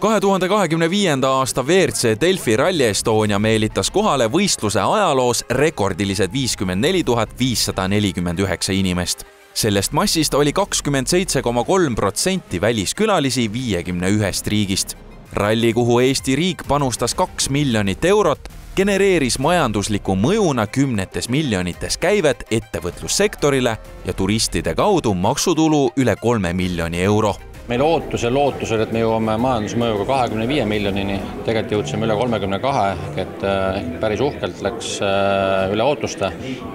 2025. aasta WRC Delfi Rally Estonia meelitas kohale võistluse ajaloos rekordilised 54 549 inimest. Sellest massist oli 27,3% väliskülalisi 51 riigist. Ralli, kuhu Eesti riik panustas 2 miljonit eurot, genereeris majandusliku mõjuna kümnetes miljonites käivet ettevõtlussektorile ja turistide kaudu maksutulu üle 3 miljoni euro. Meil ootus ja lootus oli, et me jõuame majandusmõjuga 25 miljonini, tegelikult jõudsime üle 32, et päris uhkelt läks üle ootuste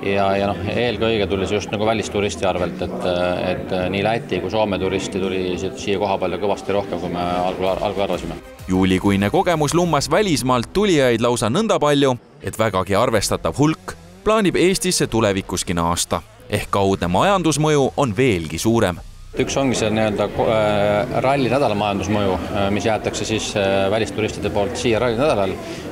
ja eelkõige tuli see just nagu välisturisti arvelt, et nii Läti kui Soome turisti tuli siia koha palju kõvasti rohkem, kui me algul arvasime. Juulikuine kogemus lummas välismaalt tulijaid lausa nõnda palju, et vägagi arvestatav hulk plaanib Eestisse tulevikusgi naasta, ehk kaudne majandusmõju on veelgi suurem. Üks ongi see ralli nädala majandusmõju, mis jäetakse siis välisturistide poolt siia ralli nädalal.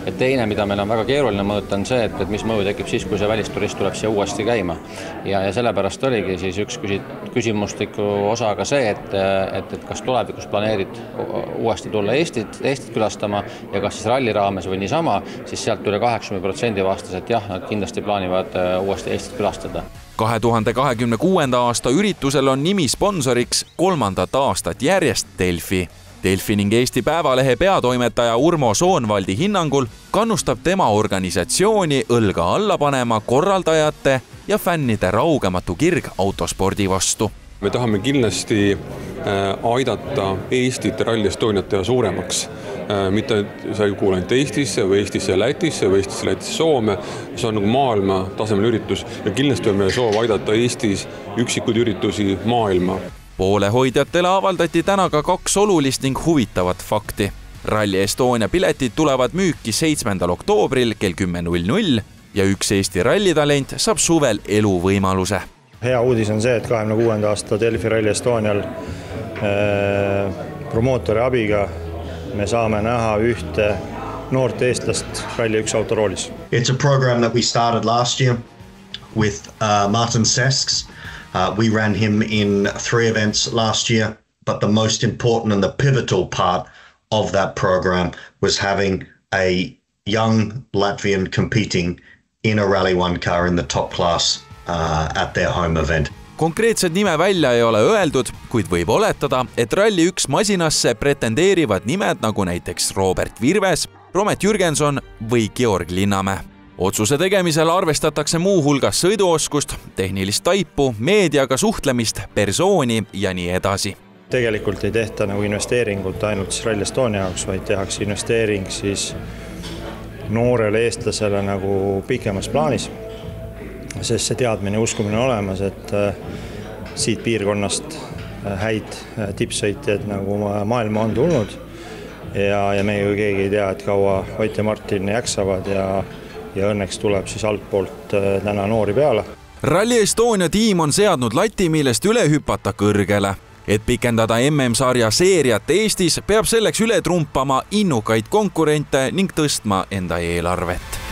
Et teine, mida meil on väga keeruline mõõta, on see, et mis mõju tekib siis, kui see välisturist tuleb siia uuesti käima. Ja sellepärast oligi siis üks küsimustiku osa ka see, et kas tulevikus planeerid uuesti tulla Eestit külastama ja kas siis ralli raames või niisama, siis sealt üle 80% vastas, et jah, nad kindlasti plaanivad uuesti Eestit külastada. 2026. aasta üritusel on nimi sponsoriks 3. aastat järjest Delfi. Delfi ning Eesti Päevalehe peatoimetaja Urmo Soonvaldi hinnangul kannustab tema organisatsiooni õlga alla panema korraldajate ja fännide raugematu kirg autospordi vastu. Me tahame kindlasti aidata Eestit Rally Estoniat teha suuremaks. Mitte sa ei kuule ainult Eestisse või Eestisse ja Lätisse või Eestisse, Lätisse, Soome. See on nagu maailma tasemel üritus ja kindlasti on meie soov aidata Eestis üksikuid üritusi maailma. Poolehoidjatele avaldati täna ka 2 olulist ning huvitavat fakti. Rally Estonia piletid tulevad müüki 7. oktoobril kell 10.00 ja üks Eesti rallitalent saab suvel eluvõimaluse. Hea uudis on see, et 26. aasta Delfi Rally Estonial promootori abiga me saame näha ühte noort eestlast Rally 1 autoroolis. It's a program that we started last year with Martin Sesks. We ran him in 3 events last year, but the most important and the pivotal part of that program was having a young Latvian competing in a Rally 1 car in the top class at their home event. Konkreetset nime välja ei ole öeldud, kuid võib oletada, et Rally 1 masinasse pretendeerivad nimed nagu näiteks Robert Virves, Romet Jürgenson või Georg Linnamäe. Otsuse tegemisel arvestatakse muu hulgas sõiduoskust, tehnilist taipu, meediaga suhtlemist, persooni ja nii edasi. Tegelikult ei tehta nagu investeeringut ainult Rally Estonia jaoks, vaid tehakse investeering siis noorele eestlasele nagu pikemas plaanis. Sest see teadmine uskumine on olemas, et siit piirkonnast häid tippsõitjad nagu maailma on tulnud ja meie kui keegi ei tea, et kaua Ott ja Martin jaksavad ja õnneks tuleb siis altpoolt täna noori peale. Rally Estonia tiim on seadnud lati, millest üle hüpata kõrgele. Et pikendada MM-sarja seeriat Eestis, peab selleks üle trumpama innukaid konkurente ning tõstma enda eelarvet.